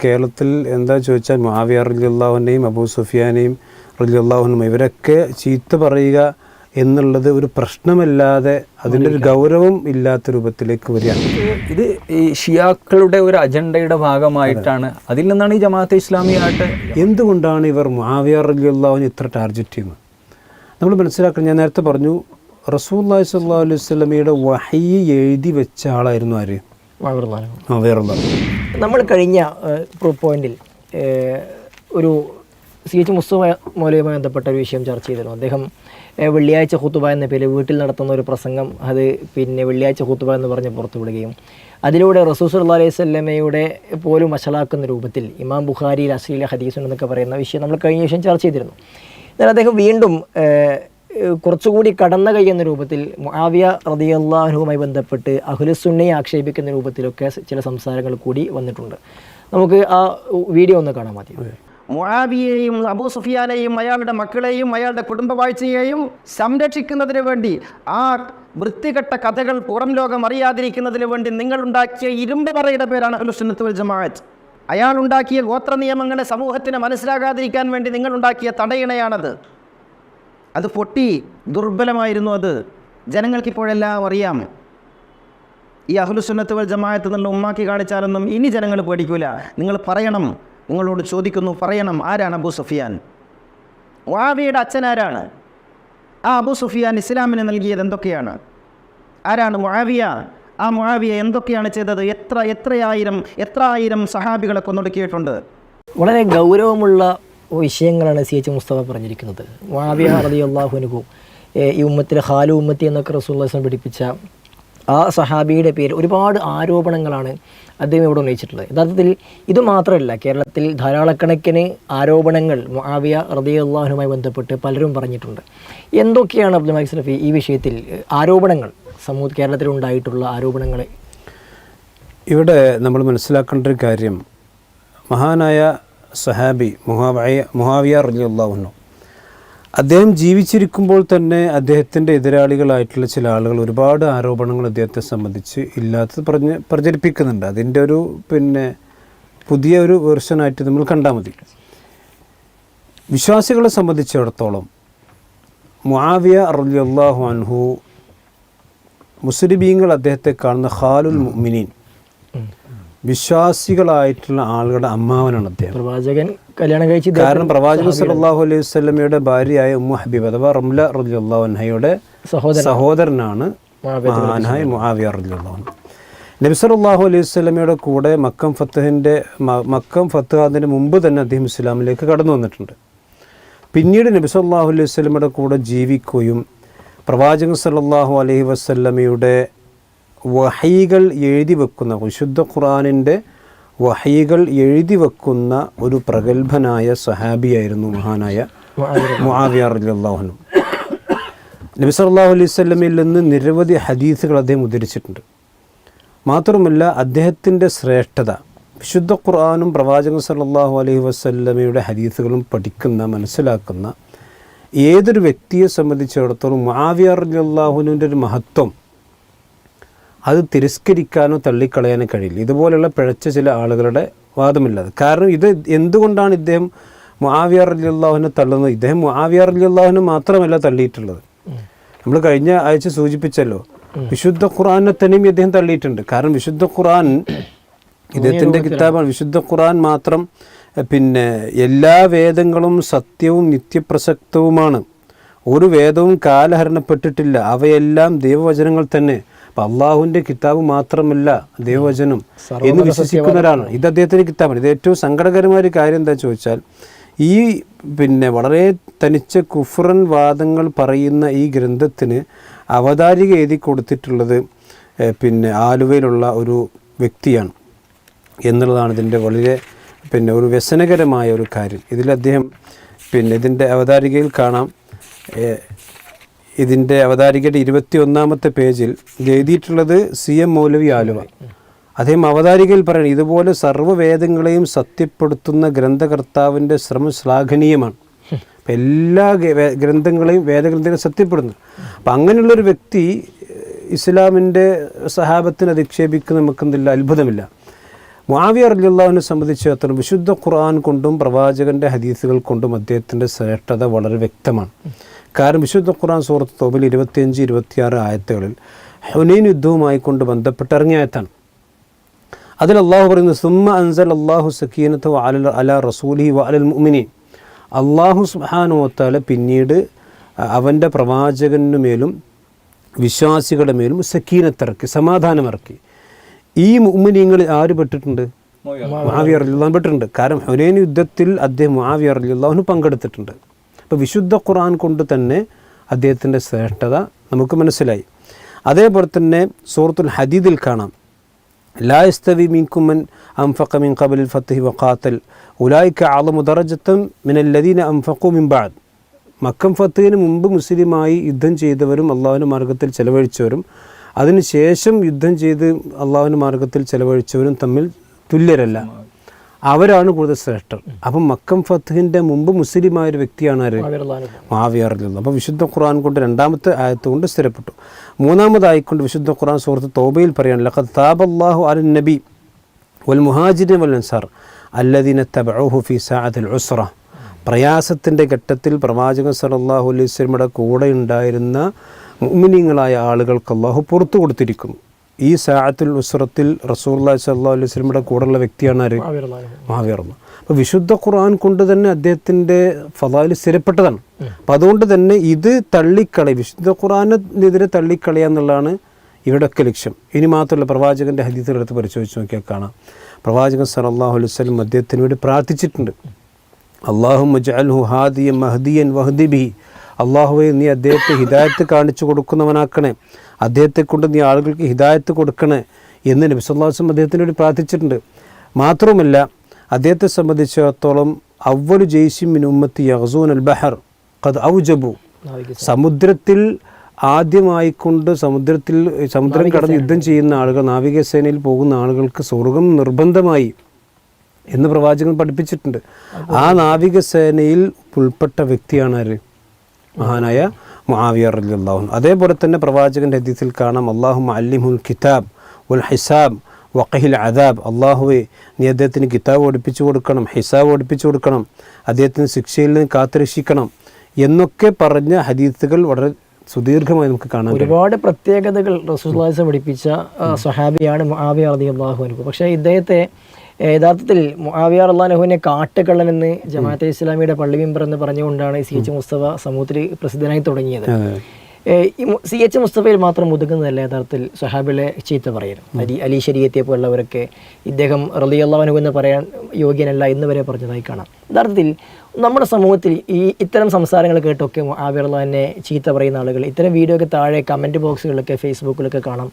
കേരളത്തിൽ എന്താ ചോദിച്ചാൽ മുആവിയ റളിയല്ലാഹുവിനെയും അബൂ സുഫിയാനെയും റളിയല്ലാഹുനും ഇവരൊക്കെ ചീത്ത പറയുക എന്നുള്ളത് ഒരു പ്രശ്നമല്ലാതെ അതിൻ്റെ ഒരു ഗൗരവം ഇല്ലാത്ത രൂപത്തിലേക്ക് വരികയാണ്. ഇത് ഈ ഷിയാക്കളുടെ ഒരു അജണ്ടയുടെ ഭാഗമായിട്ടാണ്. അതിൽ നിന്നാണ് ഈ ജമാഅത്തെ ഇസ്ലാമിയായിട്ട് എന്തുകൊണ്ടാണ് ഇവർ മുആവിയ റളിയല്ലാഹുവിനെ ഇത്ര ടാർഗറ്റ് ചെയ്യുന്നത്? നമ്മൾ മനസ്സിലാക്കണം. ഞാൻ നേരത്തെ പറഞ്ഞു, റസൂലുള്ളാഹി സ്വല്ലല്ലാഹു അലൈഹി വസല്ലമയുടെ വഹി എഴുതി വെച്ച ആളായിരുന്നു ആര്? നമ്മൾ കഴിഞ്ഞ പോയിന്റിൽ ഒരു CH മുസ്തഫ മൗലവിയുമായി ബന്ധപ്പെട്ട ഒരു വിഷയം ചർച്ച ചെയ്തിരുന്നു. അദ്ദേഹം വെള്ളിയാഴ്ച ഖുതുബ എന്ന പേരിൽ വീട്ടിൽ നടത്തുന്ന ഒരു പ്രസംഗം അത് വെള്ളിയാഴ്ച ഖുതുബ എന്ന് പറഞ്ഞ് പുറത്തുവിടുകയും അതിലൂടെ റസൂൽ സല്ലല്ലാഹു അലൈഹി വസല്ലമയുടെ പോലും വഷളാക്കുന്ന രൂപത്തിൽ ഇമാം ബുഖാരിയിൽ അശ്ലീല ഹദീസ് എന്നൊക്കെ പറയുന്ന വിഷയം നമ്മൾ കഴിഞ്ഞ വിഷയം ചർച്ച ചെയ്തിരുന്നു. എന്നാൽ അദ്ദേഹം വീണ്ടും കുറച്ചുകൂടി കടന്ന കൈ എന്ന രൂപത്തിൽ മുആവിയ റളിയല്ലാഹു അൻഹുവുമായി ബന്ധപ്പെട്ട് അഹ്ലുസുന്നയെ ആക്ഷേപിക്കുന്ന രൂപത്തിലൊക്കെ ചില സംസാരങ്ങൾ കൂടി വന്നിട്ടുണ്ട്. നമുക്ക് ആ വീഡിയോ ഒന്ന് കാണാൻ മതി. മുആവിയയെയും അബൂ സുഫിയാനെയും അയാളുടെ മക്കളെയും അയാളുടെ കുടുംബവാഴ്ചയെയും സംരക്ഷിക്കുന്നതിന് വേണ്ടി, ആ വൃത്തികെട്ട കഥകൾ പുറം ലോകം അറിയാതിരിക്കുന്നതിന് വേണ്ടി നിങ്ങളുണ്ടാക്കിയ ഇരുമ്പ് പറയുടെ പേരാണ് അഹ്ലുസുന്നത്ത് വൽ ജമാഅത്ത്. അയാളുണ്ടാക്കിയ ഗോത്ര നിയമങ്ങളെ സമൂഹത്തിന് മനസ്സിലാകാതിരിക്കാൻ വേണ്ടി നിങ്ങളുണ്ടാക്കിയ തടയിണയാണത്. അത് പൊട്ടി ദുർബലമായിരുന്നു. അത് ജനങ്ങൾക്കിപ്പോഴെല്ലാം അറിയാം. ഈ അഹ്ലുസുന്നത്ത് വൽ ജമാഅത്ത് എന്നുള്ള ഉമ്മാക്കി കാണിച്ചാലൊന്നും ഇനി ജനങ്ങൾ പേടിക്കൂല. നിങ്ങൾ പറയണം, നിങ്ങളോട് ചോദിക്കുന്നു, പറയണം, ആരാണ് അബൂ സുഫിയാൻ? മുആവിയയുടെ അച്ഛനാരാണ്? ആ അബൂ സുഫിയാൻ ഇസ്ലാമിന് നൽകിയത് എന്തൊക്കെയാണ്? ആരാണ് മുആവിയ? ആ മുആവിയ എന്തൊക്കെയാണ് ചെയ്തത്? എത്രയായിരം സഹാബികളെ കൊന്നൊടുക്കിയിട്ടുണ്ട്. വളരെ ഗൗരവമുള്ള വിഷയങ്ങളാണ് CH മുസ്തഫ പറഞ്ഞിരിക്കുന്നത്. മുആവിയ റളിയല്ലാഹു അൻഹു ഈ ഉമ്മത്തിലെ ഖാലു ഉമ്മത്തി എന്നൊക്കെ റസൂലുള്ളാഹി സ്വല്ലല്ലാഹു അലൈഹി വസല്ലം പഠിപ്പിച്ച ആ സഹാബിയുടെ പേര് ഒരുപാട് ആരോപണങ്ങളാണ് അദ്ദേഹം ഇവിടെ ഉന്നയിച്ചിട്ടുള്ളത്. യഥാർത്ഥത്തിൽ ഇത് മാത്രമല്ല, കേരളത്തിൽ ധാരാളക്കണക്കിന് ആരോപണങ്ങൾ മുആവിയ റളിയല്ലാഹു അൻഹുമായി ബന്ധപ്പെട്ട് പലരും പറഞ്ഞിട്ടുണ്ട്. എന്തൊക്കെയാണ് അബ്ദുൽ മാലിക് സലഫി ഈ വിഷയത്തിൽ ആരോപണങ്ങൾ, കേരളത്തിലുണ്ടായിട്ടുള്ള ആരോപണങ്ങളെ? ഇവിടെ നമ്മൾ മനസ്സിലാക്കേണ്ട ഒരു കാര്യം, മഹാനായ സഹാബി മുആവിയ റളിയല്ലാഹു അൻഹു അദ്ദേഹം ജീവിച്ചിരിക്കുമ്പോൾ തന്നെ അദ്ദേഹത്തിൻ്റെ എതിരാളികളായിട്ടുള്ള ചില ആളുകൾ ഒരുപാട് ആരോപണങ്ങൾ അദ്ദേഹത്തെ സംബന്ധിച്ച് ഇല്ലാത്തത് പ്രചരിപ്പിക്കുന്നുണ്ട്. അതിൻ്റെ ഒരു പുതിയ ഒരു വേർഷനായിട്ട് നമ്മൾ കണ്ടാൽ മതി. വിശ്വാസികളെ സംബന്ധിച്ചിടത്തോളം മുആവിയ റളിയല്ലാഹു അൻഹു മുസ്ലിമീങ്ങൾ അദ്ദേഹത്തെ കാണുന്ന ഖാലുൽ മുഅ്മിനീൻ, വിശ്വാസികളായിട്ടുള്ള ആളുകളുടെ അമ്മാവനാണ് അദ്ദേഹം. പ്രവാചകൻ കല്യാണം കഴിച്ച്, കാരണം പ്രവാചകൻ സല്ലല്ലാഹു അലൈഹി വസല്ലമയുടെ ഭാര്യയായ ഉമ്മു ഹബീബ അഥവാ റംല റളിയല്ലാഹു അൻഹയുടെ സഹോദരനാണ് മഹാനായ മുആവിയ റളിയല്ലാഹു അൻഹു. നബി സല്ലല്ലാഹു അലൈഹി വസല്ലമയുടെ കൂടെ മക്കം ഫത്ഹാദിന് മുമ്പ് തന്നെ അദ്ദേഹം ഇസ്ലാമിലേക്ക് കടന്നു വന്നിട്ടുണ്ട്. പിന്നീട് നബി സല്ലല്ലാഹു അലൈഹി വസല്ലമയുടെ കൂടെ ജീവിക്കുകയും പ്രവാചകൻ സല്ലല്ലാഹു അലൈഹി വസല്ലമയുടെ വഹീകൾ എഴുതി വെക്കുന്ന, വിശുദ്ധ ഖുർആനിൻ്റെ വഹീകൾ എഴുതി വെക്കുന്ന ഒരു പ്രഗത്ഭനായ സഹാബിയായിരുന്നു മഹാനായ മുആവിയ റളിയല്ലാഹു അൻഹു. നബി സല്ലല്ലാഹു അലൈഹി വസല്ലമയിൽ നിന്ന് നിരവധി ഹദീസുകൾ അദ്ദേഹം ഉദ്ധരിച്ചിട്ടുണ്ട്. മാത്രമല്ല അദ്ദേഹത്തിൻ്റെ ശ്രേഷ്ഠത, വിശുദ്ധ ഖുർആനും പ്രവാചകൻ സല്ലല്ലാഹു അലൈഹി വസല്ലമയുടെ ഹദീസുകളും പഠിക്കുന്ന, മനസ്സിലാക്കുന്ന ഏതൊരു വ്യക്തിയെ സംബന്ധിച്ചിടത്തോളം മുആവിയ റളിയല്ലാഹു അൻഹുവിൻ്റെ ഒരു മഹത്വം അത് തിരസ്കരിക്കാനോ തള്ളിക്കളയാനോ കഴിയില്ല. ഇതുപോലെയുള്ള പിഴച്ച ചില ആളുകളുടെ വാദമില്ലാതെ. കാരണം ഇത് എന്തുകൊണ്ടാണ് ഇദ്ദേഹം മുആവിയ റളിയല്ലാഹു അൻഹു തള്ളുന്നത്? ഇദ്ദേഹം മുആവിയ റളിയല്ലാഹു അൻഹു മാത്രമല്ല തള്ളിയിട്ടുള്ളത്. നമ്മൾ കഴിഞ്ഞ ആഴ്ച സൂചിപ്പിച്ചല്ലോ, വിശുദ്ധ ഖുർആനെ തന്നെയും ഇദ്ദേഹം തള്ളിയിട്ടുണ്ട്. കാരണം വിശുദ്ധ ഖുർആൻ ഇദ്ദേഹത്തിൻ്റെ കിതാബാണ്. വിശുദ്ധ ഖുർആൻ മാത്രം എല്ലാ വേദങ്ങളും സത്യവും നിത്യപ്രസക്തവുമാണ്. ഒരു വേദവും കാലഹരണപ്പെട്ടിട്ടില്ല. അവയെല്ലാം ദൈവവചനങ്ങൾ തന്നെ. അപ്പം അള്ളാഹുവിൻ്റെ കിതാബ് മാത്രമല്ല ദൈവവചനം എന്ന് വിശ്വസിക്കുന്നവരാണ്. ഇത് അദ്ദേഹത്തിൻ്റെ കിതാബാണ്. ഇത് ഏറ്റവും സങ്കടകരമായ ഒരു കാര്യം എന്താ ചോദിച്ചാൽ, ഈ വളരെ തനിച്ച കുഫ്രൻ വാദങ്ങൾ പറയുന്ന ഈ ഗ്രന്ഥത്തിന് അവതാരിക എഴുതി കൊടുത്തിട്ടുള്ളത് ആലുവയിലുള്ള ഒരു വ്യക്തിയാണ് എന്നുള്ളതാണ് ഇതിൻ്റെ വളരെ ഒരു വ്യസനകരമായ ഒരു കാര്യം. ഇതിൽ അദ്ദേഹം ഇതിൻ്റെ അവതാരികയിൽ കാണാം, ഇതിൻ്റെ അവതാരികയുടെ 21-ാമത്തെ പേജിൽ എഴുതിയിട്ടുള്ളത് CM മൗലവി ആലുവ. അദ്ദേഹം അവതാരികയിൽ പറയുന്നത്, ഇതുപോലെ സർവ്വവേദങ്ങളെയും സത്യപ്പെടുത്തുന്ന ഗ്രന്ഥകർത്താവിൻ്റെ ശ്രമം ശ്ലാഘനീയമാണ്. എല്ലാ വേദഗ്രന്ഥങ്ങളെയും സത്യപ്പെടുന്നു. അപ്പം അങ്ങനെയുള്ളൊരു വ്യക്തി ഇസ്ലാമിൻ്റെ സഹാബത്തിന് അധിക്ഷേപിക്കുന്ന നമുക്കെന്തില്ല, അത്ഭുതമില്ല. മുആവിയ റളിയല്ലാഹുവിനെ സംബന്ധിച്ചിടത്തോളം വിശുദ്ധ ഖുർആൻ കൊണ്ടും പ്രവാചകൻ്റെ ഹദീസുകൾ കൊണ്ടും അദ്ദേഹത്തിൻ്റെ ശ്രേഷ്ഠത വളരെ വ്യക്തമാണ്. കാരണം വിശുദ്ധ ഖുർആൻ സൂറത്ത് തൗബയിൽ 25-26 ആയത്തുകളിൽ ഹുനൈൻ യുദ്ധവുമായി കൊണ്ട് ബന്ധപ്പെട്ട് ഇറങ്ങിയ ആയത്താണ്. അതിൽ അള്ളാഹു പറയുന്നത് സുമ്മ അൻസൽ അള്ളാഹു സക്കീനത്ത് അല റസൂലിഹി വ അലൽ മുഅ്മിനീൻ. അള്ളാഹു സുബ്ഹാനഹു വ തആല പിന്നീട് അവൻ്റെ പ്രവാചകനുമേലും വിശ്വാസികളുടെ മേലും സക്കീനത്തിറക്കി, സമാധാനമിറക്കി. ഈ മുഅ്മിനീങ്ങളിൽ ആര് പെട്ടിട്ടുണ്ട്? മുആവിയ റളിയല്ലാഹു പെട്ടിട്ടുണ്ട്. കാരണം ഹുനൈൻ യുദ്ധത്തിൽ അദ്ദേഹം മുആവിയ റളിയല്ലാഹു പങ്കെടുത്തിട്ടുണ്ട്. അപ്പോൾ വിശുദ്ധ ഖുർആൻ കൊണ്ട് തന്നെ അദ്ദേഹത്തിൻ്റെ ശ്രേഷ്ഠത നമുക്ക് മനസ്സിലായി. അതേപോലെ തന്നെ സൂറത്തുൽ ഹദീദിൽ കാണാം, ലാ യസ്തവി മിൻകും മൻ അൻഫഖ മിൻ ഖബലിൽ ഫത്ഹി വഖാതൽ ഉലൈക അഅ്ളമു ദറജത്തൻ മിനല്ലദീന അൻഫഖു മിൻ ബഅദ്. മക്കം ഫത്ഹിന് മുമ്പ് മുസ്ലിമായി യുദ്ധം ചെയ്തവരും അള്ളാഹുവിൻ്റെ മാർഗ്ഗത്തിൽ ചെലവഴിച്ചവരും അതിനുശേഷം യുദ്ധം ചെയ്ത് അള്ളാഹുവിൻ്റെ മാർഗ്ഗത്തിൽ ചെലവഴിച്ചവരും തമ്മിൽ തുല്യരല്ല, അവരാണ് കൂടുതൽ ശ്രേഷ്ഠർ. അപ്പം മക്കം ഫത്ഹിൻ്റെ മുമ്പ് മുസ്ലിമായൊരു വ്യക്തിയാണ് ആര്? മുആവിയ റളിയല്ലാഹു. അപ്പോൾ വിശുദ്ധ ഖുർആൻ കൊണ്ട് രണ്ടാമത്തെ ആയത്ത് കൊണ്ട് സ്ഥിരപ്പെട്ടു. മൂന്നാമതായിക്കൊണ്ട് വിശുദ്ധ ഖുർആൻ സൂറത്ത് തൗബയിൽ പറയാണ്, ലഖദ് താബല്ലാഹു അലൻ നബി വൽ മുഹാജിരിൻ വൽ അൻസാർ അല്ലദീന തബഉഹു ഫീ സഅത്തിൽ ഉസ്റ. പ്രയാസത്തിൻ്റെ ഘട്ടത്തിൽ പ്രവാചകൻ സല്ലല്ലാഹു അലൈഹി വസല്ലമയുടെ കൂടെ ഉണ്ടായിരുന്ന മുഅ്മിനീങ്ങളായ ആളുകൾക്ക് അല്ലാഹു പുറത്തു കൊടുത്തിരിക്കുന്നു. ഈ സഅത്തുൽ ഉസ്റത്തിൽ റസൂലുള്ളാഹി സ്വല്ലല്ലാഹു അലൈഹി വസല്ലമയുടെ കൂടെയുള്ള വ്യക്തിയാണ് ആര്? മുആവിയ റളിയല്ലാഹു. അപ്പോൾ വിശുദ്ധ ഖുർആൻ കൊണ്ട് തന്നെ അദ്ദേഹത്തിൻ്റെ ഫളായിൽ സ്ഥിരപ്പെട്ടതാണ്. അപ്പം അതുകൊണ്ട് തന്നെ ഇത് വിശുദ്ധ ഖുർആനെതിരെ തള്ളിക്കളയുക എന്നുള്ളതാണ് ഇവിടെയൊക്കെ ലക്ഷ്യം. ഇനി മാത്രമല്ല, പ്രവാചകൻ്റെ ഹദീസുകളെടുത്ത് പരിശോധിച്ച് നോക്കിയാൽ കാണാം, പ്രവാചകൻ സല്ലല്ലാഹു അലൈഹി വസല്ലം അദ്ദേഹത്തിന് വേണ്ടി പ്രാർത്ഥിച്ചിട്ടുണ്ട്. അല്ലാഹുമ്മ ജഅൽഹു ഹാദിയൻ മഹ്ദിയൻ വഹ്ദി ബിഹി. അള്ളാഹുവെ, നീ അദ്ദേഹത്തെ ഹിദായത്ത് കാണിച്ചു കൊടുക്കുന്നവനാക്കണേ, അദ്ദേഹത്തെ കൊണ്ട് നീ ആളുകൾക്ക് ഹിദായത്ത് കൊടുക്കണേ എന്ന് നബി സല്ലല്ലാഹു അലൈഹി വസല്ലം അദ്ദേഹത്തിന് വേണ്ടി പ്രാർത്ഥിച്ചിട്ടുണ്ട്. മാത്രവുമല്ല, അദ്ദേഹത്തെ സംബന്ധിച്ചിടത്തോളം അവ്വലു ജയ്സിൻ മിൻ ഉമ്മത്തി യഗ്സൂന അൽ ബഹർ ഖദ് ഔജബു. സമുദ്രത്തിൽ ആദ്യമായിക്കൊണ്ട് സമുദ്രം കടന്ന് യുദ്ധം ചെയ്യുന്ന ആളുകൾ, നാവികസേനയിൽ പോകുന്ന ആളുകൾക്ക് സ്വർഗം നിർബന്ധമായി എന്ന് പ്രവാചകൻ പഠിപ്പിച്ചിട്ടുണ്ട്. ആ നാവികസേനയിൽ ഉൾപ്പെട്ട വ്യക്തിയാണ് ആര്? മഹാനായ മുആവിയ റളിയല്ലാഹു അൻഹു. അതേപോലെ തന്നെ പ്രവാചകൻ്റെ ഹദീസിൽ കാണാം, അല്ലാഹുമ്മ അല്ലിംഹുൽ കിതാബ് വൽ ഹിസാബ് വഖഹിൽ അദാബ്. അള്ളാഹുവെ, നീ അദ്ദേഹത്തിന് കിതാബ് പഠിപ്പിച്ചു കൊടുക്കണം, ഹിസാബ് പഠിപ്പിച്ചു കൊടുക്കണം, അദ്ദേഹത്തിന് ശിക്ഷയിൽ നിന്ന് കാത്തുരക്ഷിക്കണം എന്നൊക്കെ പറഞ്ഞ ഹദീസുകൾ വളരെ സുദീർഘമായി നമുക്ക് കാണാം. ഒരുപാട് പ്രത്യേകതകൾ റസൂലുള്ളാഹി സ്വല്ലല്ലാഹു അലൈഹി വസല്ലം പഠിപ്പിച്ച സ്വഹാബിയാണ് മുആവിയ റളിയല്ലാഹു അൻഹു. പക്ഷേ ഇദ്ദേഹത്തെ യഥാർത്ഥത്തിൽ മുആവിയ റളിയല്ലാഹു അൻഹുവിനെ കാട്ടുകള്ളനെന്ന് ജമാഅത്തെ ഇസ്ലാമിയുടെ പള്ളി മെമ്പർ എന്ന് പറഞ്ഞുകൊണ്ടാണ് CH മുസ്തഫ സമൂഹത്തിൽ പ്രസിദ്ധനായി തുടങ്ങിയത്. CH മുസ്തഫയിൽ മാത്രം ഒതുങ്ങുന്നതല്ല യഥാർത്ഥത്തിൽ സ്വഹാബികളെ ചീത്ത പറയലും. അലി ശരീഅത്തെ പോലുള്ളവരൊക്കെ ഇദ്ദേഹം റളിയല്ലാഹു അൻഹു എന്ന് പറയാൻ യോഗ്യനല്ല എന്ന് വരെ പറഞ്ഞതായി കാണാം. യഥാർത്ഥത്തിൽ നമ്മുടെ സമൂഹത്തിൽ ഇത്തരം സംസാരങ്ങൾ കേട്ടൊക്കെ മുആവിയ റളിയല്ലാഹു അൻഹുവിനെ ചീത്ത പറയുന്ന ആളുകൾ ഇത്തരം വീഡിയോ ഒക്കെ താഴെ കമൻറ്റ് ബോക്സുകളിലൊക്കെ ഫേസ്ബുക്കിലൊക്കെ കാണാം.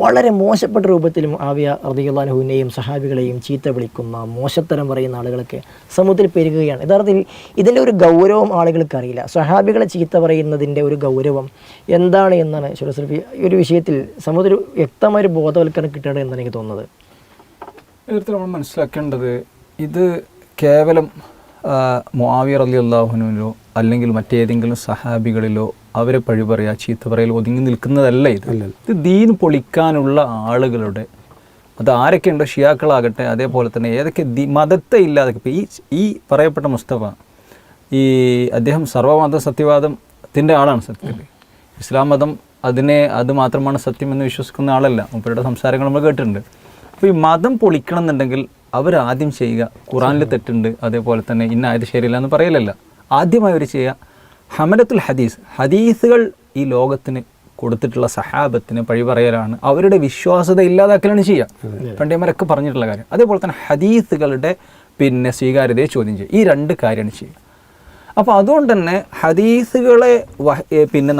വളരെ മോശപ്പെട്ട രൂപത്തിൽ മുആവിയ റളിയല്ലാഹു അൻഹുവിനെയും സഹാബികളെയും ചീത്ത വിളിക്കുന്ന, മോശത്തരം പറയുന്ന ആളുകളൊക്കെ സമൂഹത്തിൽ പെരുകുകയാണ്. യഥാർത്ഥത്തിൽ ഇതിൻ്റെ ഒരു ഗൗരവം ആളുകൾക്ക് അറിയില്ല. സഹാബികളെ ചീത്ത പറയുന്നതിൻ്റെ ഒരു ഗൗരവം എന്താണ് എന്നാണ് ഷുറഫി ഈ ഒരു വിഷയത്തിൽ സമൂഹത്തിൽ വ്യക്തമായൊരു ബോധവൽക്കരണം കിട്ടണം എന്നാണ് എനിക്ക് തോന്നുന്നത്. ഇതിൽ നമ്മൾ മനസ്സിലാക്കേണ്ടത്, ഇത് കേവലം മുആവിയ റളിയല്ലാഹു അൻഹുവിനോ അല്ലെങ്കിൽ മറ്റേതെങ്കിലും സഹാബികളിലോ അവരെ പഴി പറയുക, ചീത്ത പറയൽ ഒതുങ്ങി നിൽക്കുന്നതല്ല. ഇത് ദീൻ പൊളിക്കാനുള്ള ആളുകളുടെ, അത് ആരൊക്കെയുണ്ടോ, ഷിയാക്കളാകട്ടെ, അതേപോലെ തന്നെ ഏതൊക്കെ മതത്തെ ഇല്ലാതെ ഇപ്പോൾ ഈ പറയപ്പെട്ട മുസ്തഫ, അദ്ദേഹം സർവ്വമത സത്യവാദത്തിൻ്റെ ആളാണ്. സത്യത്തിൽ ഇസ്ലാം മതം അത് മാത്രമാണ് സത്യമെന്ന് വിശ്വസിക്കുന്ന ആളല്ല. മൂപ്പരുടെ സംസാരങ്ങൾ നമ്മൾ കേട്ടിട്ടുണ്ട്. അപ്പോൾ ഈ മതം പൊളിക്കണം എന്നുണ്ടെങ്കിൽ അവരാദ്യം ചെയ്യുക, ഖുറാനിൽ തെറ്റുണ്ട്, അതേപോലെ തന്നെ ഇന്ന ആയത് ശരിയല്ല എന്ന് പറയലല്ല. ആദ്യമായി അവർ ചെയ്യുക ഹമലത്തുൽ ഹദീസുകൾ ഈ ലോകത്തിന് കൊടുത്തിട്ടുള്ള സഹാബത്തിന് പഴി പറയലാണ്, അവരുടെ വിശ്വാസത ഇല്ലാതാക്കലാണ് ചെയ്യുക. പണ്ഡിതന്മാരൊക്കെ പറഞ്ഞിട്ടുള്ള കാര്യം. അതേപോലെ തന്നെ ഹദീസുകളുടെ സ്വീകാര്യതയെ ചോദ്യം ചെയ്യുക. ഈ രണ്ട് കാര്യമാണ് ചെയ്യുക. അപ്പോൾ അതുകൊണ്ട് തന്നെ ഹദീസുകളെ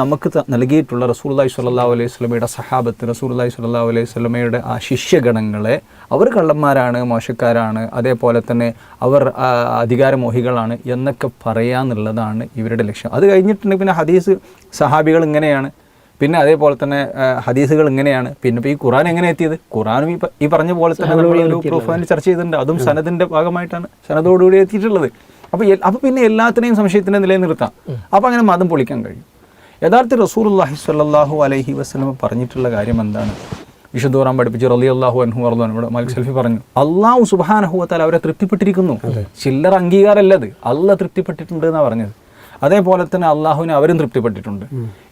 നമുക്ക് നൽകിയിട്ടുള്ള റസൂലുള്ളാഹി സ്വല്ലല്ലാഹു അലൈഹി വസല്ലമയുടെ സഹാബത്ത്, റസൂലുള്ളാഹി സ്വല്ലല്ലാഹു അലൈഹി വസല്ലമയുടെ ആ ശിഷ്യഗണങ്ങളെ അവർ കള്ളന്മാരാണ്, മോശക്കാരാണ്, അതേപോലെ തന്നെ അവർ അധികാരമോഹികളാണ് എന്നൊക്കെ പറയാന്നുള്ളതാണ് ഇവരുടെ ലക്ഷ്യം. അത് കഴിഞ്ഞിട്ടുണ്ടെങ്കിൽ പിന്നെ ഹദീസ് സഹാബികൾ ഇങ്ങനെയാണ്, പിന്നെ അതേപോലെ തന്നെ ഹദീസുകൾ ഇങ്ങനെയാണ്, പിന്നെ ഈ ഖുർആൻ എങ്ങനെ എത്തിയത്, ഖുർആനും ഈ പറഞ്ഞ പോലെ തന്നെ നമ്മളൊരു പ്രൂഫ് ചർച്ച ചെയ്തിട്ടുണ്ട്. അതും സനദിൻ്റെ ഭാഗമായിട്ടാണ്, സനദോടുകൂടി എത്തിയിട്ടുള്ളത്. അപ്പോൾ പിന്നെ എല്ലാത്തിനെയും സംശയത്തിൻ്റെ നിലയിൽ നിർത്താം. അപ്പോൾ അങ്ങനെ മതം പൊളിക്കാൻ കഴിയും. യഥാർത്ഥ റസൂലുള്ളാഹി സ്വല്ലല്ലാഹു അലൈഹി വസല്ലം പറഞ്ഞിട്ടുള്ള കാര്യം എന്താണ്? വിശുദ്ധ ഖുർആൻ പഠിപ്പിച്ച് റളിയല്ലാഹു അൻഹു പറഞ്ഞു. ഇവിടെ മാലിക് സൽഫി പറഞ്ഞു, അള്ളാഹു സുബ്ഹാനഹു വ തആല അവരെ തൃപ്തിപ്പെട്ടിരിക്കുന്നു. ചില്ലറ അംഗീകാരമല്ലത്, അള്ളാഹ് തൃപ്തിപ്പെട്ടിട്ടുണ്ട് എന്നാണ് പറഞ്ഞത്. അതേപോലെ തന്നെ അള്ളാഹുവിനെ അവരും തൃപ്തിപ്പെട്ടിട്ടുണ്ട്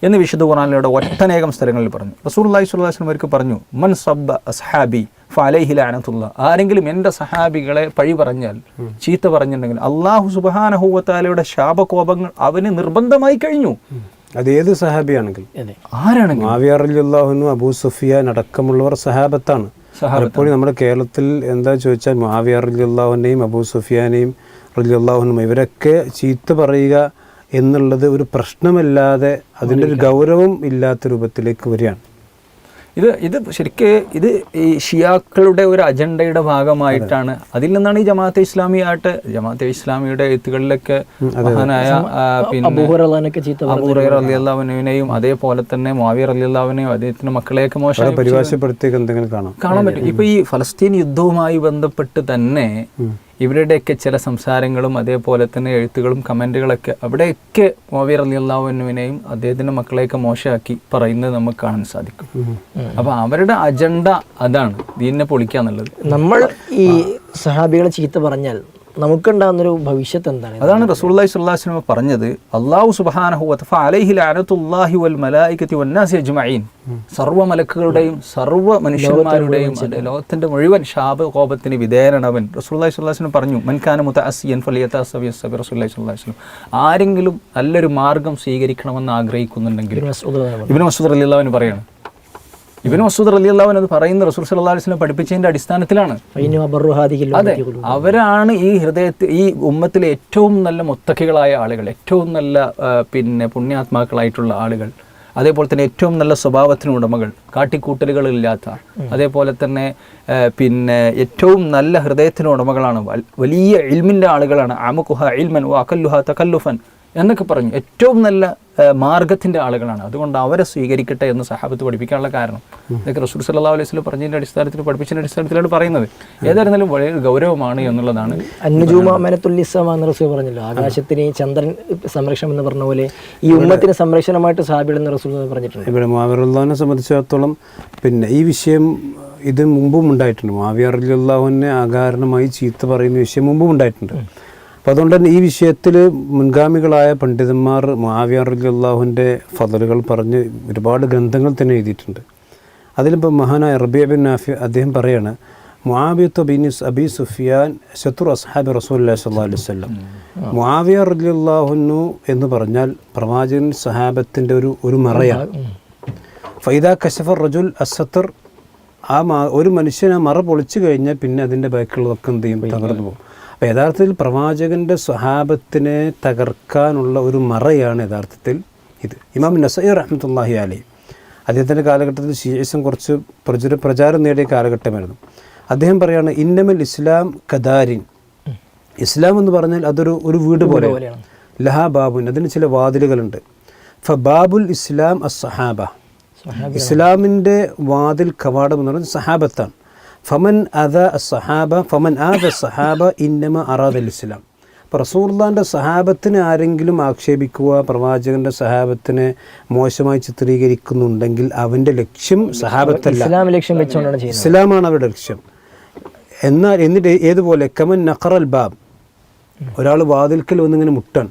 എന്ന് വിശുദ്ധ ഖുർആനിലൂടെ ഒട്ടനേകം സ്ഥലങ്ങളിൽ പറഞ്ഞു. റസൂലുള്ളാഹി സ്വല്ലല്ലാഹു അലൈഹി വസല്ലം അവർക്ക് പറഞ്ഞു, മൻ സബ്ബ അസ്ഹാബി ഫഅലൈഹി ലഅനത്തുല്ലാഹ്. ആരെങ്കിലും എൻ്റെ സഹാബികളെ പഴി പറഞ്ഞാൽ, ചീത്ത പറഞ്ഞിട്ടുണ്ടെങ്കിൽ അള്ളാഹു സുബ്ഹാനഹു വ തആലയുടെ ശാപകോപങ്ങൾ അവന് നിർബന്ധമായി കഴിഞ്ഞു. അതേത് സഹാബിയാണെങ്കിൽ, ആരാണെങ്കിൽ. മുആവിയ റളിയല്ലാഹു അൻഹു, അബൂ സുഫിയാൻ അടക്കമുള്ളവർ സഹാബത്താണ്. പലപ്പോഴും നമ്മുടെ കേരളത്തിൽ എന്താ ചോദിച്ചാൽ മുആവിയ റളിയല്ലാഹു അൻഹുവിനെയും അബൂ സുഫിയാനെയും റളിയല്ലാഹു അൻഹും ഇവരൊക്കെ ചീത്ത പറയുക എന്നുള്ളത് ഒരു പ്രശ്നമല്ലാതെ അതിൻ്റെ ഒരു ഗൗരവം ഇല്ലാത്ത രൂപത്തിലേക്ക് വരികയാണ്. ഇത് ശരിക്ക് ഇത് ഈ ഷിയാക്കളുടെ ഒരു അജണ്ടയുടെ ഭാഗമായിട്ടാണ്. അതിൽ നിന്നാണ് ഈ ജമാഅത്തെ ഇസ്ലാമിയുടെ എഴുത്തുകളിലൊക്കെ മഹാനായ പിന്നെ അബൂ ഹുറൈറ റളിയല്ലാഹു അൻഹുവിനെയും അതേപോലെ തന്നെ മുആവിയ റളിയല്ലാഹു അൻഹുവിനെയും അദ്ദേഹത്തിന്റെ മക്കളെയൊക്കെ മോശം പരിഭാഷപ്പെടുത്തിയൊക്കെ എന്തെങ്കിലും കാണാൻ പറ്റും. ഇപ്പൊ ഈ ഫലസ്തീൻ യുദ്ധവുമായി ബന്ധപ്പെട്ട് തന്നെ ഇവരുടെയൊക്കെ ചില സംസാരങ്ങളും അതേപോലെ തന്നെ എഴുത്തുകളും കമൻറ്റുകളൊക്കെ അവിടെയൊക്കെ മുആവിയ റളിയല്ലാഹു അൻഹുവിനെയും അദ്ദേഹത്തിൻ്റെ മക്കളെയൊക്കെ മോശമാക്കി പറയുന്നത് നമുക്ക് കാണാൻ സാധിക്കും. അപ്പോൾ അവരുടെ അജണ്ട അതാണ്, ദീനിനെ പൊളിക്കുക എന്നുള്ളത്. നമ്മൾ ഈ സഹാബികളെ ചീത്ത പറഞ്ഞാൽ നമുക്കുണ്ടാകുന്നൊരു ഭവിഷ്യത്ത് എന്താണ്? അതാണ് റസൂലുള്ളാഹി സ്വല്ലല്ലാഹു അലൈഹി വസല്ലം പറഞ്ഞത്, അല്ലാഹു സുബ്ഹാനഹു വ തആല അലൈഹി ലഅനത്തുല്ലാഹി വൽ മലായികതി വന്നാസി അജ്മഈൻ. സർവ്വ മലക്കുകളുടെയും സർവ്വ മനുഷ്യന്മാരുടെയും ലോകത്തിന്റെ മുഴുവൻ ശാപകോപത്തിന് വിധേയനാണവൻ. റസൂലുള്ളാഹി സ്വല്ലല്ലാഹു അലൈഹി വസല്ലം പറഞ്ഞു, മൻ കാന മുതഅസ്സിയൻ ഫലിയതഅസ്സബി അസ്സബി. റസൂലുള്ളാഹി സ്വല്ലല്ലാഹു അലൈഹി വസല്ലം ആരെങ്കിലും നല്ലൊരു മാർഗം സ്വീകരിക്കണമെന്ന് ആഗ്രഹിക്കുന്നുണ്ടെങ്കിൽ, ഇബ്നു മസ്ഊദ് റളിയല്ലാഹു അൻഹു പറയാണ്, ഇബ്നു മസ്ഊദ് റളിയല്ലാഹു അൻഹു പറയുന്ന റസൂൽ സല്ലല്ലാഹു അലൈഹി വസല്ലം പഠിപ്പിച്ചതിന്റെ അടിസ്ഥാനത്തിലാണ്. അതെ, അവരാണ് ഈ ഹൃദയത്തിൽ ഈ ഉമ്മത്തിലെ ഏറ്റവും നല്ല മുത്തഖികളായ ആളുകൾ, ഏറ്റവും നല്ല പിന്നെ പുണ്യാത്മാക്കളായിട്ടുള്ള ആളുകൾ, അതേപോലെ തന്നെ ഏറ്റവും നല്ല സ്വഭാവത്തിന് ഉടമകൾ, കാട്ടിക്കൂട്ടലുകളില്ലാത്ത, അതേപോലെ തന്നെ പിന്നെ ഏറ്റവും നല്ല ഹൃദയത്തിന് ഉടമകളാണ്, വലിയ ഇൽമിൻ്റെ ആളുകളാണ്. അമുഖുഹ ഇൽമൻ വ അഖല്ലുഹ തകല്ലുഫൻ എന്നൊക്കെ പറഞ്ഞു. ഏറ്റവും നല്ല മാർഗത്തിൻ്റെ ആളുകളാണ്. അതുകൊണ്ട് അവരെ സ്വീകരിക്കട്ടെ എന്ന് സഹാബത്ത് പഠിപ്പിക്കാനുള്ള കാരണം ഇതൊക്കെ റസൂൽ സല്ലല്ലാഹു അലൈഹി വസല്ലം പറഞ്ഞതിൻ്റെ അടിസ്ഥാനത്തിൽ, പഠിപ്പിച്ചതിൻ്റെ അടിസ്ഥാനത്തിലാണ് പറയുന്നത്. ഏതായിരുന്നാലും വളരെ ഗൗരവമാണ് എന്നുള്ളതാണ്. റസൂൽ പറഞ്ഞല്ലോ, ആകാശത്തിന് ചന്ദ്രൻ സംരക്ഷണം എന്ന് പറഞ്ഞ പോലെ ഈ ഉമ്മത്തിന് സംരക്ഷണമായിട്ട് സഹാബികളെന്ന് റസൂൽ പറഞ്ഞിട്ടുണ്ട്. ഇവിടെ മുആവിയ റളിയല്ലാഹുവിനെ സംബന്ധിച്ചിടത്തോളം പിന്നെ ഈ വിഷയം ഇത് മുമ്പും ഉണ്ടായിട്ടുണ്ട്. മുആവിയ റളിയല്ലാഹുവിനെ അകാരണമായി ചീത്ത പറയുന്ന വിഷയം മുമ്പും ഉണ്ടായിട്ടുണ്ട്. അപ്പോൾ അതുകൊണ്ട് തന്നെ ഈ വിഷയത്തിൽ മുൻഗാമികളായ പണ്ഡിതന്മാർ മുആവിയ റളിയല്ലാഹുവിൻ്റെ ഫളലുകൾ പറഞ്ഞ് ഒരുപാട് ഗ്രന്ഥങ്ങൾ തന്നെ എഴുതിയിട്ടുണ്ട്. അതിലിപ്പോൾ മഹാനായ റബീഅ ബിൻ നാഫി അദ്ദേഹം പറയാണ്, മുആവിയത്തു ബിൻ അബീ സുഫിയാൻ ശത്രു അസ്ഹാബി റസൂലുള്ളാഹി സ്വല്ലല്ലാഹു അലൈഹി വസല്ലം. മുആവിയ റളിയല്ലാഹു അൻഹു എന്ന് പറഞ്ഞാൽ പ്രവാചകൻ സഹാബത്തിൻ്റെ ഒരു മറയാണ്. ഫൈദാ കശഫ റജുൽ അസ്സത്തർ, ഒരു മനുഷ്യൻ ആ മറ പൊളിച്ചു കഴിഞ്ഞാൽ പിന്നെ അതിൻ്റെ ബാക്കിയുള്ളതൊക്കെ എന്ത് ചെയ്യും, തകർന്നു പോകും. അപ്പോൾ യഥാർത്ഥത്തിൽ പ്രവാചകൻ്റെ സ്വഹാബത്തിനെ തകർക്കാനുള്ള ഒരു മറയാണ് യഥാർത്ഥത്തിൽ ഇത്. ഇമാം നസഈ റഹ്മത്തുള്ളാഹി അലൈഹി അദ്ദേഹത്തിൻ്റെ കാലഘട്ടത്തിൽ ശീഇസം കുറച്ച് പ്രചാരം നേടിയ കാലഘട്ടമായിരുന്നു. അദ്ദേഹം പറയുകയാണ്, ഇന്നമൽ ഇസ്ലാം കദാരിൻ. ഇസ്ലാം എന്ന് പറഞ്ഞാൽ അതൊരു വീട് പോലെയാണ്. ലഹാ ബാബുൻ, അതിന് ചില വാതിലുകളുണ്ട്. ഫബാബുൽ ഇസ്ലാം അസ്സഹാബ, ഇസ്ലാമിൻ്റെ വാതിൽ കവാടം എന്ന് പറയുന്നത് സഹാബത്താണ്. ഫമൻ അദ അസ്സഹാബ ഫമൻ ആദ സഹാബ ഇന്നമ അറാദൽ ഇസ്ലാം. അപ്പോൾ റസൂലുള്ളാഹിൻ്റെ സഹാബത്തിനെ ആരെങ്കിലും ആക്ഷേപിക്കുക, പ്രവാചകൻ്റെ സഹാബത്തിനെ മോശമായി ചിത്രീകരിക്കുന്നുണ്ടെങ്കിൽ അവൻ്റെ ലക്ഷ്യം സഹാബത്തല്ല, ഇസ്ലാമാണ് അവരുടെ ലക്ഷ്യം. എന്നിട്ട് ഏതുപോലെ കമൻ നഖറൽ ബാബ്, ഒരാൾ വാതിൽക്കൽ വന്നിങ്ങനെ മുട്ടാണ്.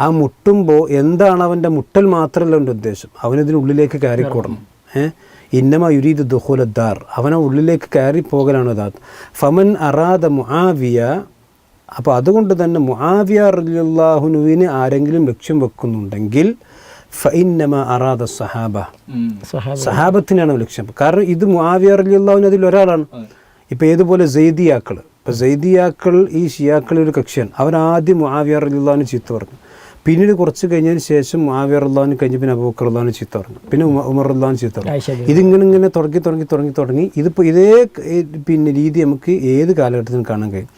ആ മുട്ടുമ്പോൾ എന്താണ് അവൻ്റെ മുട്ടൽ മാത്രമല്ല അവൻ്റെ ഉദ്ദേശം, അവനതിനുള്ളിലേക്ക് കയറിക്കൂടണം. ഇന്നമ യുരീദ് ദുഖൂലദ്ദാർ, അവനെ ഉള്ളിലേക്ക് കയറി പോകലാണ് യഥാർത്ഥ. ഫമൻ അറാദ മുആവിയ, അപ്പോൾ അതുകൊണ്ട് തന്നെ മുആവിയ റളിയല്ലാഹുവിനെ ആരെങ്കിലും ലക്ഷ്യം വെക്കുന്നുണ്ടെങ്കിൽ ഫഇന്നമ അറാദ സഹാബ, സഹാബത്തിനാണ് ലക്ഷ്യം. കാരണം ഇത് മുആവിയ റളിയല്ലാഹുവിന് അതിലൊരാളാണ്. ഇപ്പോൾ ഏതുപോലെ സെയ്ദിയാക്കൾ, ഇപ്പോൾ സെയ്ദിയാക്കൾ ഈ ഷിയാക്കളിൽ ഒരു കക്ഷിയാണ്. അവരാദ്യം മുആവിയ റളിയല്ലാഹുവിനെ ചീത്ത പറഞ്ഞു, പിന്നീട് കുറച്ച് കഴിഞ്ഞതിന് ശേഷം മുആവിയ റളിയല്ലാഹു കഴിഞ്ഞ് പിന്നെ അബൂബക്കർ റളിയല്ലാഹു ചീത്ത പറഞ്ഞു, പിന്നെ ഉമർ റളിയല്ലാഹു ചീത്ത പറഞ്ഞു. ഇതിങ്ങനെ തുടങ്ങി ഇതിപ്പോൾ ഇതേ പിന്നെ രീതി നമുക്ക് ഏത് കാലഘട്ടത്തിലും കാണാൻ കഴിയും.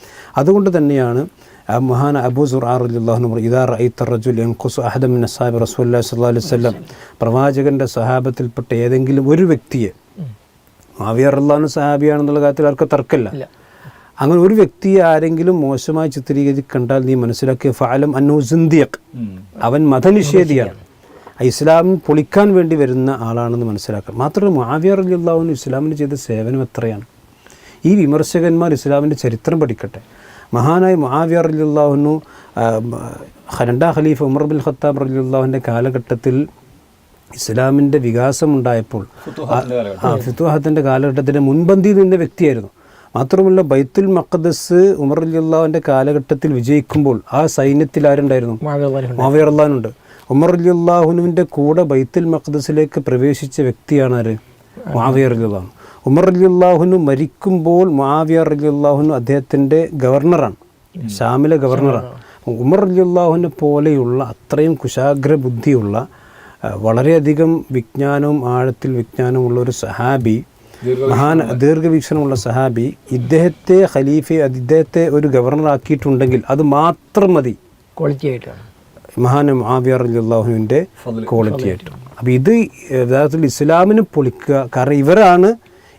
അതുകൊണ്ട് തന്നെയാണ് മഹാന അബൂ സുർആ റളിയല്ലാഹു ഇദാ റഅയ്ത റജുൽ യൻഖുസു അഹദൻ മിൻ അസ്ഹാബി റസൂലുള്ളാഹി സ്വല്ലല്ലാഹു അലൈഹി വസല്ലം, പ്രവാചകൻ്റെ സഹാബത്തിൽപ്പെട്ട ഏതെങ്കിലും ഒരു വ്യക്തിയെ, മുആവിയ റളിയല്ലാഹു സഹാബിയാണെന്നുള്ള കാര്യത്തിൽ ആർക്കും തർക്കമില്ല, അങ്ങനെ ഒരു വ്യക്തിയെ ആരെങ്കിലും മോശമായി ചിത്രീകരിച്ച് കണ്ടാൽ നീ മനസ്സിലാക്കിയ ഫഅലം അന്നഹു സിന്ദിഖ്, അവൻ മതനിഷേധിയാണ്. ഇസ്ലാം പൊളിക്കാൻ വേണ്ടി വരുന്ന ആളാണെന്ന് മനസ്സിലാക്കണം. മാത്രമല്ല മുആവിയ റളിയല്ലാഹു അൻഹു ഇസ്ലാമിന് ചെയ്ത സേവനം എത്രയാണ്. ഈ വിമർശകന്മാർ ഇസ്ലാമിൻ്റെ ചരിത്രം പഠിക്കട്ടെ. മഹാനായ മുആവിയ റളിയല്ലാഹു അൻഹു രണ്ടാം ഖലീഫ ഉമർ ബിൻ ഖത്താബ് റളിയല്ലാഹുവിൻ്റെ കാലഘട്ടത്തിൽ ഇസ്ലാമിൻ്റെ വികാസം ഉണ്ടായപ്പോൾ ഫുതുഹാത്തിൻ്റെ കാലഘട്ടത്തിൻ്റെ മുൻപന്തിയിൽ നിന്ന വ്യക്തിയായിരുന്നു. മാത്രമല്ല ബൈത്തുൽ മഖ്ദസ് ഉമർ റളിയല്ലാഹുവിൻ്റെ കാലഘട്ടത്തിൽ വിജയിക്കുമ്പോൾ ആ സൈന്യത്തിൽ ആരുണ്ടായിരുന്നു? മുആവിയ റളിയല്ലാഹു ഉണ്ട്. ഉമർ റളിയല്ലാഹുവിൻ്റെ കൂടെ ബൈത്തുൽ മഖ്ദസിലേക്ക് പ്രവേശിച്ച വ്യക്തിയാണ് ആര്? മുആവിയ റളിയല്ലാഹു. ഉമർ റളിയല്ലാഹു മരിക്കുമ്പോൾ മുആവിയ റളിയല്ലാഹു അദ്ദേഹത്തിൻ്റെ ഗവർണറാണ്, ഷാമിലെ ഗവർണറാണ്. ഉമർ റളിയല്ലാഹുവിനെ പോലെയുള്ള അത്രയും കുശാഗ്ര ബുദ്ധിയുള്ള വളരെയധികം വിജ്ഞാനവും ആഴത്തിൽ വിജ്ഞാനമുള്ള ഒരു സഹാബി, ദീർഘവീക്ഷണമുള്ള സഹാബി, ഇദ്ദേഹത്തെ ഇദ്ദേഹത്തെ ഒരു ഗവർണറാക്കിയിട്ടുണ്ടെങ്കിൽ അത് മാത്രം മതി ക്വാളിറ്റി ആയിട്ടാണ്, മഹാൻ മുആവിയ റളിയല്ലാഹുവിൻ്റെ ക്വാളിറ്റി ആയിട്ട്. അപ്പോൾ ഇത് യഥാർത്ഥത്തിൽ ഇസ്ലാമിനെ പൊളിക്കുക. കാരണം ഇവരാണ്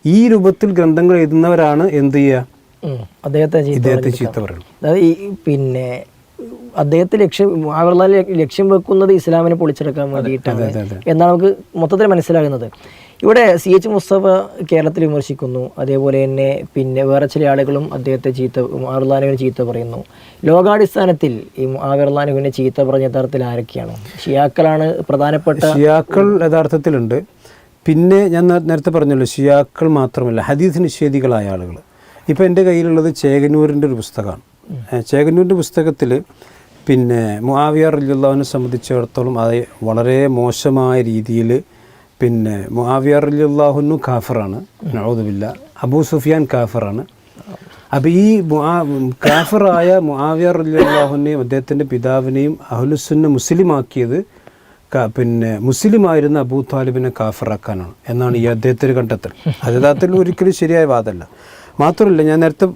ഈ രൂപത്തിൽ ഗ്രന്ഥങ്ങൾ എഴുതുന്നവരാണ് എന്ത് ചെയ്യുക? ഇദ്ദേഹത്തെ ചീത്ത പറയുന്നത്. അതായത് ഈ പിന്നെ അദ്ദേഹത്തെ ലക്ഷ്യം വെക്കുന്നത് ഇസ്ലാമിനെ പൊളിച്ചെടുക്കാൻ വേണ്ടിയിട്ടാണ് എന്നാണ് നമുക്ക് മൊത്തത്തിൽ മനസ്സിലാകുന്നത്. ഇവിടെ CH മുസ്തഫ കേരളത്തിൽ വിമർശിക്കുന്നു. അതേപോലെ തന്നെ പിന്നെ വേറെ ചില ആളുകളും അദ്ദേഹത്തെ മുആവിയ ചീത്ത പറയുന്നു. ലോകാടിസ്ഥാനത്തിൽ ഈ മുആവിയ ചീത്ത പറഞ്ഞ യഥാർത്ഥത്തിൽ ആരൊക്കെയാണ്? ഷിയാക്കളാണ് പ്രധാനപ്പെട്ട. ഷിയാക്കൾ യഥാർത്ഥത്തിലുണ്ട്. പിന്നെ ഞാൻ നേരത്തെ പറഞ്ഞല്ലോ, ഷിയാക്കൾ മാത്രമല്ല ഹദീസ് നിഷേധികളായ ആളുകൾ. ഇപ്പോൾ എൻ്റെ കയ്യിലുള്ളത് ചേകന്നൂരിൻ്റെ ഒരു പുസ്തകമാണ്. ചേകന്നൂരിൻ്റെ പുസ്തകത്തിൽ പിന്നെ മുആവിയ റളിയല്ലാഹുവിനെ സംബന്ധിച്ചിടത്തോളം അത് വളരെ മോശമായ രീതിയിൽ പിന്നെ മുആവിയ റളിയല്ലാഹു അൻഹു കാഫിറാണ്, നഊദു ബില്ലാഹ്. അബൂ സുഫിയാൻ കാഫിറാണ്. അപ്പോൾ ഈ കാഫിറായ മുആവിയ റളിയല്ലാഹു അൻഹുവിനെയും അദ്ദേഹത്തിൻ്റെ പിതാവിനെയും അഹ്ലുസുന്ന മുസ്ലിമാക്കിയത് പിന്നെ മുസ്ലിമായിരുന്ന അബൂ താലിബിനെ കാഫിറാക്കാനാണ് എന്നാണ് ഈ അദ്ദേഹത്തിന് കണ്ടെത്തൽ. അത് യഥാർത്ഥത്തിൽ ഒരിക്കലും ശരിയായ വാദമല്ല. മാത്രമല്ല, ഞാൻ നേരത്തെ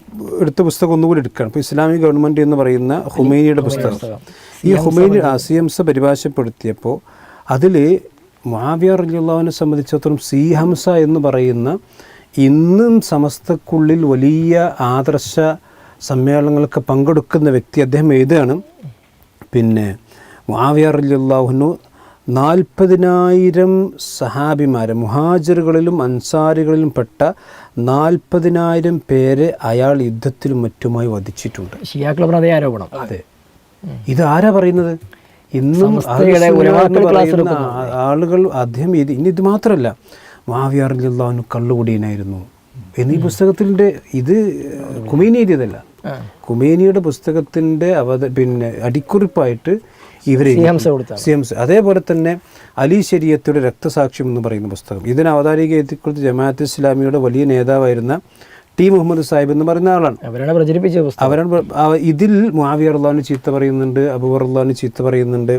എടുത്ത പുസ്തകം ഒന്നുകൂടി എടുക്കുകയാണ്. ഇപ്പോൾ ഇസ്ലാമിക് ഗവൺമെൻറ് എന്ന് പറയുന്ന ഹുമൈനിയുടെ പുസ്തകം. ഈ ഹുമൈനി സിഹംസ പരിഭാഷപ്പെടുത്തിയപ്പോൾ അതിൽ മുആവിയ റളിയല്ലാഹുവിനെ സംബന്ധിച്ചിടത്തോളം സിഹംസ എന്ന് പറയുന്ന ഇന്നും സമസ്തക്കുള്ളിൽ വലിയ ആദർശ സമ്മേളനങ്ങൾക്ക് പങ്കെടുക്കുന്ന വ്യക്തി അദ്ദേഹം എഴുതുകയാണ്, പിന്നെ മുആവിയ റളിയല്ലാഹു അൻഹു 40,000 സഹാബിമാരെ മുഹാജിറുകളിലും അൻസാരികളിലും പെട്ട 40,000 പേരെ അയാൾ യുദ്ധത്തിലും മറ്റുമായി വധിച്ചിട്ടുണ്ട്. അതെ, ഇത് ആരാ പറയുന്നത്? ഇന്നും ആളുകൾ അദ്ദേഹം ഇനി ഇത് മാത്രമല്ല, മുആവിയ റളിയല്ലാഹു അൻഹു കള്ളുകുടിയനായിരുന്നു എന്നീ പുസ്തകത്തിൻ്റെ ഇത് ഖുമൈനി എഴുതിയതല്ല. ഖുമൈനിയുടെ പുസ്തകത്തിൻ്റെ പിന്നെ അടിക്കുറിപ്പായിട്ട് ഇവരെ സിഹംസ. അതേപോലെ തന്നെ അലി ശരീഅത്തിന്റെ രക്തസാക്ഷ്യം എന്ന് പറയുന്ന പുസ്തകം, ഇതിന് അവതാരിക എഴുതിക്കൊടുത്ത ജമാഅത്ത് ഇസ്ലാമിയുടെ വലിയ നേതാവായിരുന്ന ടി മുഹമ്മദ് സാഹിബ് എന്ന് പറയുന്ന ആളാണ്. അവരാണ് പ്രചരിപ്പിച്ച പുസ്തകം. ഇതിൽ മുആവിയ റളിയല്ലാഹു ചീത്ത പറയുന്നുണ്ട്, അബൂ റളിയല്ലാഹു ചീത്ത പറയുന്നുണ്ട്.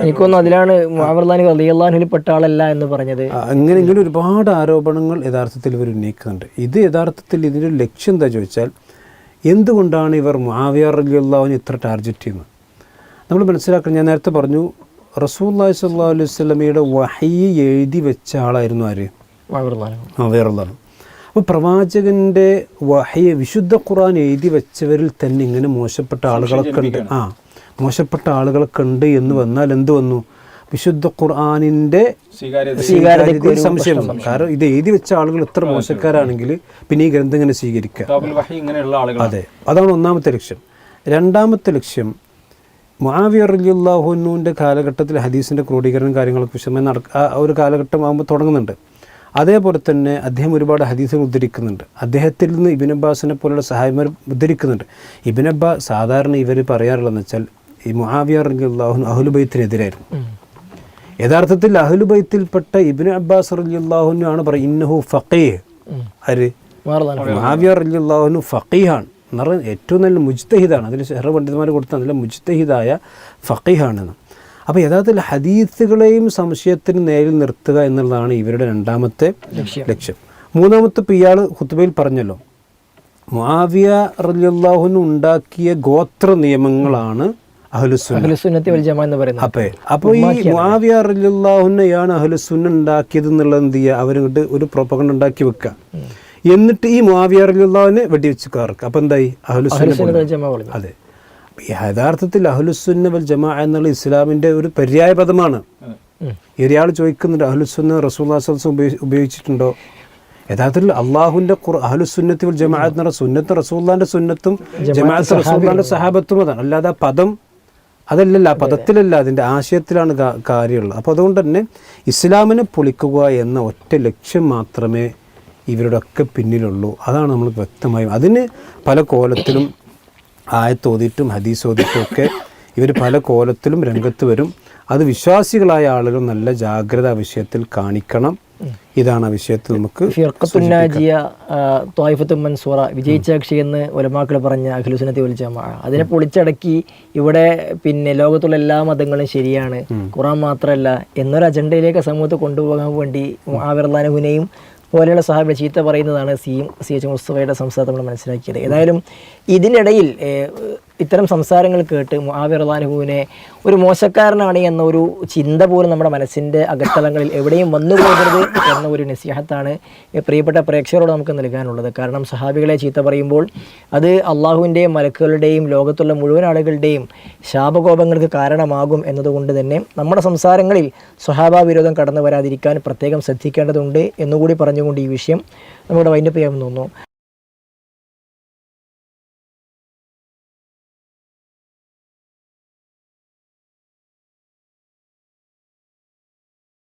എനിക്കൊന്നും അതിലാണ് മുആവിയ റളിയല്ലാഹു പെട്ട ആളല്ല എന്ന് പറഞ്ഞത്. ഇങ്ങനെ ഒരുപാട് ആരോപണങ്ങൾ യഥാർത്ഥത്തിൽ ഇവർ ഉന്നയിക്കുന്നുണ്ട്. ഇത് യഥാർത്ഥത്തിൽ ഇതിൻ്റെ ലക്ഷ്യം എന്താ ചോദിച്ചാൽ, എന്തുകൊണ്ടാണ് ഇവർ മുആവിയ റളിയല്ലാഹുവിനെ ഇത്ര ടാർഗറ്റ് ചെയ്യുന്നത്? നമ്മൾ മനസ്സിലാക്കണം. ഞാൻ നേരത്തെ പറഞ്ഞു, റസൂലുള്ളാഹി സ്വല്ലല്ലാഹു അലൈഹി വസല്ലമയുടെ വഹയി എഴുതി വെച്ച ആളായിരുന്നു ആര്? മുആവിയ റളിയല്ലാഹു. അപ്പോൾ പ്രവാചകൻ്റെ വഹയി വിശുദ്ധ ഖുർആൻ എഴുതി വെച്ചവരിൽ തന്നെ ഇങ്ങനെ മോശപ്പെട്ട ആളുകളൊക്കെ ഉണ്ട്. മോശപ്പെട്ട ആളുകളൊക്കെ ഉണ്ട് എന്ന് വന്നാൽ എന്ത് വന്നു? വിശുദ്ധ ഖുർആനിൻ്റെ സ്വീകാര്യതയിൽ സംശയം വന്നു. കാരണം ഇത് എഴുതി വെച്ച ആളുകൾ ഇത്ര മോശക്കാരാണെങ്കിൽ പിന്നെ ഈ ഗ്രന്ഥം ഇങ്ങനെ സ്വീകരിക്കുക. അതെ, അതാണ് ഒന്നാമത്തെ ലക്ഷ്യം. രണ്ടാമത്തെ ലക്ഷ്യം, മുആവിയ റളിയല്ലാഹു അൻഹുവിൻ്റെ കാലഘട്ടത്തിൽ ഹദീസിൻ്റെ ക്രോഡീകരണം കാര്യങ്ങളൊക്കെ വിഷയമായി ഒരു കാലഘട്ടം ആകുമ്പോൾ തുടങ്ങുന്നുണ്ട്. അതേപോലെ തന്നെ അദ്ദേഹം ഒരുപാട് ഹദീസുകൾ ഉദ്ധരിക്കുന്നുണ്ട്. അദ്ദേഹത്തിൽ നിന്ന് ഇബ്നു അബ്ബാസിനെ പോലുള്ള സഹായിമാർ ഉദ്ധരിക്കുന്നുണ്ട്. ഇബ്നു അബ്ബാസ് സാധാരണ ഇവർ പറയാറുള്ളതെന്ന് വെച്ചാൽ ഈ മുആവിയ റളിയല്ലാഹു അൻഹു അഹ്ലു ബൈത്തിനെതിരായിരുന്നു. യഥാർത്ഥത്തിൽ അഹ്ലു ബൈത്തിൽപ്പെട്ട ഇബ്നു അബ്ബാസ് റളിയല്ലാഹു അൻഹു ആണ് പറയുന്നത് ഇന്നഹു ഫഖീഹ്. ആര്? മുആവിയ റളിയല്ലാഹു അൻഹു ഫഖീഹാണ് എന്ന് പറഞ്ഞാൽ ഏറ്റവും നല്ല മുജ്തഹിദാണ്. അതിൽ ഷെഹ്റ പണ്ഡിതന്മാർ കൊടുത്ത നല്ല മുജ്തഹിദായ ഫഖീഹാണെന്ന്. അപ്പോൾ യഥാർത്ഥത്തിൽ ഹദീസുകളെയും സംശയത്തിന് നേരിൽ നിർത്തുക എന്നുള്ളതാണ് ഇവരുടെ രണ്ടാമത്തെ ലക്ഷ്യം. മൂന്നാമത്തെ ഇപ്പോൾ ഇയാൾ ഖുത്ബയിൽ പറഞ്ഞല്ലോ, മുആവിയ റളിയല്ലാഹു അൻഹു ഉണ്ടാക്കിയ ഗോത്ര നിയമങ്ങളാണ് അഹ്ലുസുന്നത്തി വൽ ജമാഅ എന്ന് പറയുന്നത്. അപ്പോൾ ഈ മുആവിയ റളിയല്ലാഹു അൻഹുയാണ് അഹ്ലുസുന്ന ഉണ്ടാക്കിയത് എന്നുള്ളത് എന്ത് ചെയ്യുക? അവരിങ്ങോട്ട് ഒരു പ്രൊപ്പഗണ്ട ഉണ്ടാക്കി വെക്കുക. എന്നിട്ട് ഈ മുആവിയ റളിയല്ലാഹുവിനെ വെടിവെച്ച് കാർക്കുക. അപ്പോൾ എന്തായി? അഹ്ലുസുന്ന. അതെ, യഥാർത്ഥത്തിൽ അഹ്ലുസുന്ന വൽ ജമാഅ എന്നുള്ള ഇസ്ലാമിൻ്റെ ഒരു പര്യായ പദമാണ്. ഒരാൾ ചോദിക്കുന്നുണ്ട് അഹ്ലുസുന്ന റസൂലുള്ളാഹി സ്വല്ലല്ലാഹു അലൈഹി വസല്ലം ഉപയോഗിച്ചിട്ടുണ്ടോ? യഥാർത്ഥത്തിൽ അള്ളാഹുവിൻ്റെ അഹ്ലുസുന്നത്തി വൽ ജമാഅത്ത് എന്ന് പറഞ്ഞ സുന്നത്ത് റസൂലുള്ളാഹിൻ്റെ സുന്നത്തും ജമാഅത്ത് റസൂലുള്ളാഹിൻ്റെ സഹാബത്തും അതാണ്. അല്ലാതെ പദം അതല്ലല്ല, പദത്തിലല്ല, അതിൻ്റെ ആശയത്തിലാണ് കാര്യമുള്ളത്. അപ്പോൾ അതുകൊണ്ട് തന്നെ ഇസ്ലാമിനെ പൊളിക്കുക എന്ന ഒറ്റ ലക്ഷ്യം മാത്രമേ ഇവരുടെ ഒക്കെ പിന്നിലുള്ളൂ. അതാണ് നമ്മൾ വ്യക്തമായും. അതിന് പല കോലത്തിലും ആയത്തോതിയിട്ടും ഹദീസ് ഓതിയിട്ടും ഒക്കെ ഇവർ പല കോലത്തിലും രംഗത്ത് വരും. അത് വിശ്വാസികളായ ആളുകൾ നല്ല ജാഗ്രത ആ വിഷയത്തിൽ കാണിക്കണം. ഇതാണ് ആ വിഷയത്തിൽ നമുക്ക് ഫിർഖത്തുന്നാജിയ ത്വായിഫത്തുൽ മൻസൂറ വിജയിച്ച കക്ഷി എന്ന് ഉലമാക്കൾ പറഞ്ഞ അഖിലുസുന്നത്തി വൽ ജമാഅ അതിനെ പൊളിച്ചടക്കി ഇവിടെ പിന്നെ ലോകത്തുള്ള എല്ലാ മതങ്ങളും ശരിയാണ്, ഖുർആൻ മാത്രമല്ല എന്നൊരു അജണ്ടയിലേക്ക് സമൂഹത്തെ കൊണ്ടുപോകാൻ വേണ്ടി മുആവിയ റളിയല്ലാഹു അൻഹുവിനെയും പോലെയുള്ള സഹാബികളെ ചീത്ത പറയുന്നതാണ് CH മുസ്തഫയുടെ സംസാരത്തിൽ നമ്മൾ മനസ്സിലാക്കിയത്. ഏതായാലും ഇതിനിടയിൽ ഇത്തരം സംസാരങ്ങൾ കേട്ട് മുആവിയ റളിയല്ലാഹു അൻഹുവിനെ ഒരു മോശക്കാരനാണ് എന്ന ഒരു ചിന്ത പോലും നമ്മുടെ മനസ്സിൻ്റെ അകത്തളങ്ങളിൽ എവിടെയും വന്നു പോകരുത് എന്ന ഒരു നസീഹത്താണ് പ്രിയപ്പെട്ട പ്രേക്ഷകരോട് നമുക്ക് നൽകാനുള്ളത്. കാരണം സഹാബികളെ ചീത്ത പറയുമ്പോൾ അത് അള്ളാഹുവിൻ്റെയും മലക്കുകളുടെയും ലോകത്തുള്ള മുഴുവൻ ആളുകളുടെയും ശാപകോപങ്ങൾക്ക് കാരണമാകും എന്നതുകൊണ്ട് തന്നെ നമ്മുടെ സംസാരങ്ങളിൽ സ്വഹാബ വിരോധം കടന്നു വരാതിരിക്കാൻ പ്രത്യേകം ശ്രദ്ധിക്കേണ്ടതുണ്ട് എന്നുകൂടി പറഞ്ഞുകൊണ്ട് ഈ വിഷയം നമ്മുടെ വൈൻഡപ്പ് ചെയ്യാമെന്ന് തോന്നുന്നു.